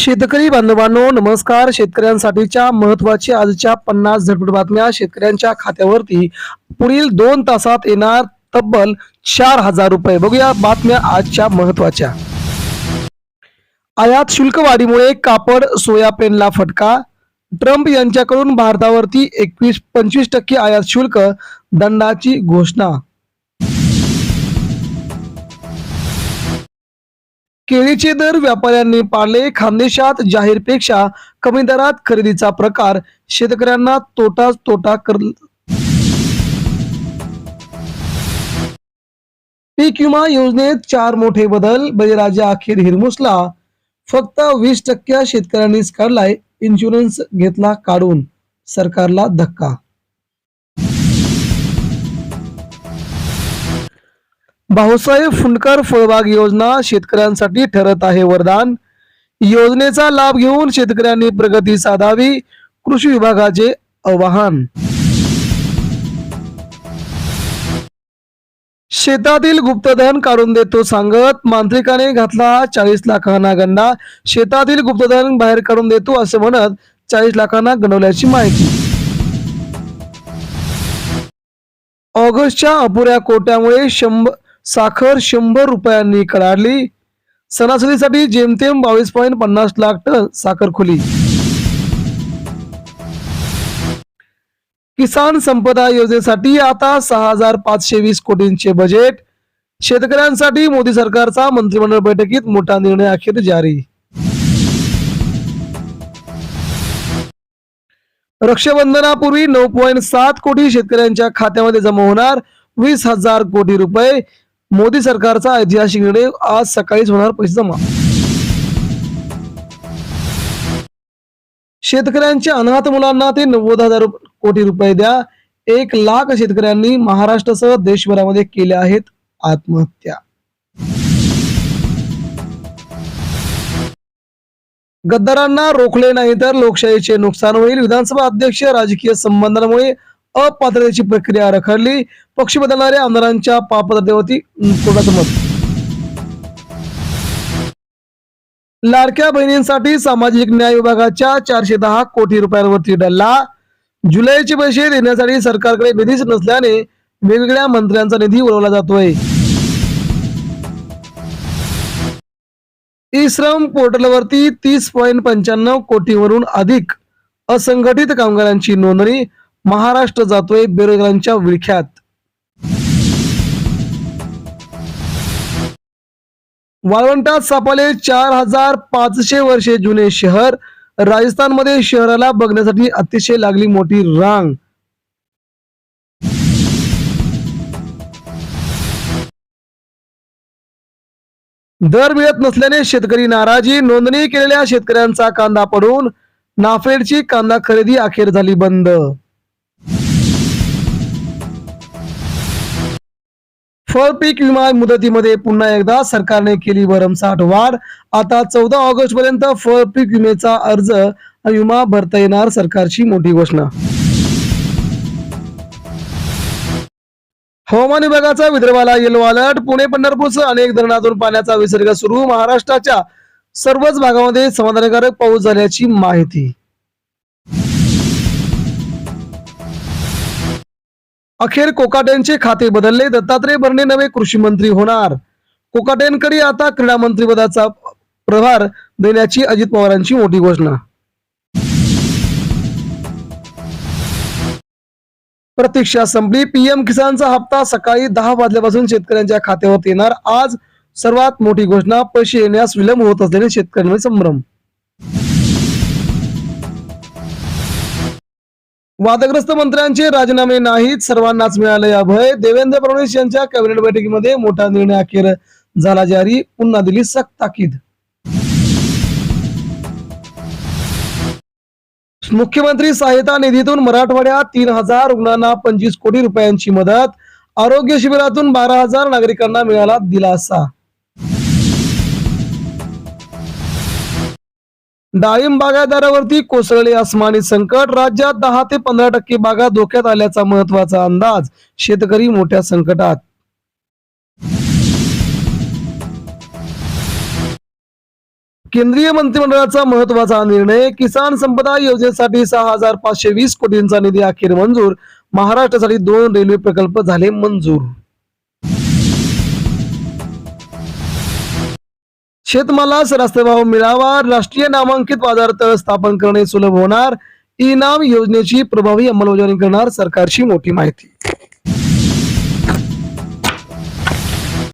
शेतकरी बांधवांनो नमस्कार. शेतकऱ्यांसाठीच्या महत्त्वाच्या आजच्या 50 झटपट बातम्या. शेतकऱ्यांच्या खात्यावरती पुढील 2 तासात येणार तब्बल 4,000 रुपये. बघूया बातम्या आजच्या महत्त्वाच्या. आयात शुल्क वाढीमुळे कापड सोयाबीनला फटका. ट्रम्प यांच्याकडून भारतावरती 25% आयात शुल्क दंडाची घोषणा. केळीचे दर व्यापाऱ्यांनी पाळले. खानदेशात जाहीरपेक्षा कमी दरात खरेदीचा प्रकार. शेतकऱ्यांना तोटा पीक विमा योजनेत 4 मोठे बदल. बळीराजा अखेर हिरमुसला. फक्त 20% शेतकऱ्यांनीच काढलाय इन्शुरन्स घेतला काढून. सरकारला धक्का. भाऊसाहेब फुंडकर फळबाग योजना शेतकऱ्यांसाठी ठरत आहे वरदान. योजनेचा लाभ घेऊन शेतकऱ्यांनी प्रगती साधावी. कृषी विभागाचे आवाहन. शेतातील गुप्तधन काढून देतो सांगत मांत्रिकाने घातला 40 लाखांना गंडा. शेतातील गुप्तधन बाहेर काढून देतो असे म्हणत 40 लाखांना गंडवल्याची माहिती. ऑगस्टच्या अपुऱ्या कोट्यामुळे साखर 100 रुपयांनी कडाडली. सणासुदीसाठी जेमतेम 22.50 लाख टन साखर खुली. किसान संपदा योजनेसाठी आता 6,520 कोटींचे बजेट. शेतकऱ्यांसाठी मोदी सरकारचा मंत्रिमंडळ बैठकीत मोठा निर्णय अखेर जारी. रक्षाबंधनापूर्वी 9.7 कोटी शेतकऱ्यांच्या खात्यामध्ये जमा होणार. 20,000 कोटी रुपये. मोदी सरकारचा ऐतिहासिक निर्णय. आज सकाळीच होणार पैसे जमा. शेतकऱ्यांच्या अनाथ मुलांना ते 90,000 कोटी रुपये द्या. 1 लाख शेतकऱ्यांनी महाराष्ट्रासह देशभरामध्ये केल्या आहेत आत्महत्या. गद्दारांना रोखले नाही तर लोकशाहीचे नुकसान होईल. विधानसभा अध्यक्ष राजकीय संबंधांमुळे अपात्रतेची प्रक्रिया रखडली. पक्ष बदलणाऱ्या आमदारांच्या पात्रतेवरती कोर्टाचं मत. लाडक्या बहिणींसाठी सामाजिक न्याय विभागाच्या 410 कोटी रुपयांवरती डल्ला. जुलैचे पैसे देण्यासाठी सरकारकडे निधीच नसल्याने वेगवेगळ्या मंत्र्यांचा निधी उडवला जातोय. ई श्रम पोर्टलवरती 30.95 कोटीवरून अधिक असंघटित कामगारांची नोंदणी. महाराष्ट्र जातोय बेरोजगारांच्या विळख्यात. वाळवंटात सापडले 4,500 वर्षे जुने शहर. राजस्थानमध्ये शहराला बघण्यासाठी अतिशय लागली मोठी रांग. दर मिळत नसल्याने शेतकरी नाराजी. नोंदणी केलेल्या शेतकऱ्यांचा कांदा पडून. नाफेडची कांदा खरेदी अखेर झाली बंद. फळ पीक विमा मुदतीमध्ये पुन्हा एकदा सरकारने केली भरमसाठ वाढ. आता 14 ऑगस्ट पर्यंत फळ पीक विम्याचा अर्ज विमा भरता येणार. सरकारची मोठी घोषणा. हवामान विभागाचा विदर्भाला येलो अलर्ट. पुणे पंढरपूरसह अनेक धरणातून पाण्याचा विसर्ग सुरू. महाराष्ट्राच्या सर्वच भागामध्ये समाधानकारक पाऊस झाल्याची माहिती. अखेर कोकाटेंचे खाते बदलले. दत्तात्रय भरणे नवे कृषी मंत्री होणार. कोकाटेंकडे आता क्रीडा मंत्री पदाचा प्रभार देण्याची अजित पवारांची मोठी घोषणा. प्रतीक्षा संपली. पीएम किसानचा हप्ता सकाळी 10 वाजल्यापासून शेतकऱ्यांच्या खात्यावर येणार. आज सर्वात मोठी घोषणा. पैसे येण्यास विलंब होत असल्याने शेतकऱ्यांमध्ये संभ्रम. वादग्रस्त मंत्र्यांचे राजीनामे नाहीत. सर्वांनाच मिळाले अभय. देवेंद्र फडणवीस यांच्या कॅबिनेट बैठकीमध्ये मोठा निर्णय अखेर झाला जारी. पुन्हा दिली सक्त ताकीद. मुख्यमंत्री सहायता निधीतून मराठवाड्यात 3,000 रुग्णांना 25 कोटी रुपयांची मदत. आरोग्य शिबिरातून 12,000 नागरिकांना मिळाला दिलासा. डाळिंब बागायतदारावरती कोसळले अस्मानी संकट. राज्यात 10 ते 15% बागा धोक्यात आल्याचा महत्वाचा अंदाज. शेतकरी मोठ्या संकटात. केंद्रीय मंत्रिमंडळाचा महत्त्वाचा निर्णय. किसान संपदा योजनेसाठी 6,520 कोटींचा निधी अखेर मंजूर. महाराष्ट्रासाठी 2 रेल्वे प्रकल्प झाले मंजूर. शेतमालास रास्त भाव मिळावा. राष्ट्रीय नामांकित बाजारतळ स्थापन करणे सुलभ होणार. इनाम योजनेची प्रभावी अंमलबजावणी करणार. सरकारची मोठी माहिती.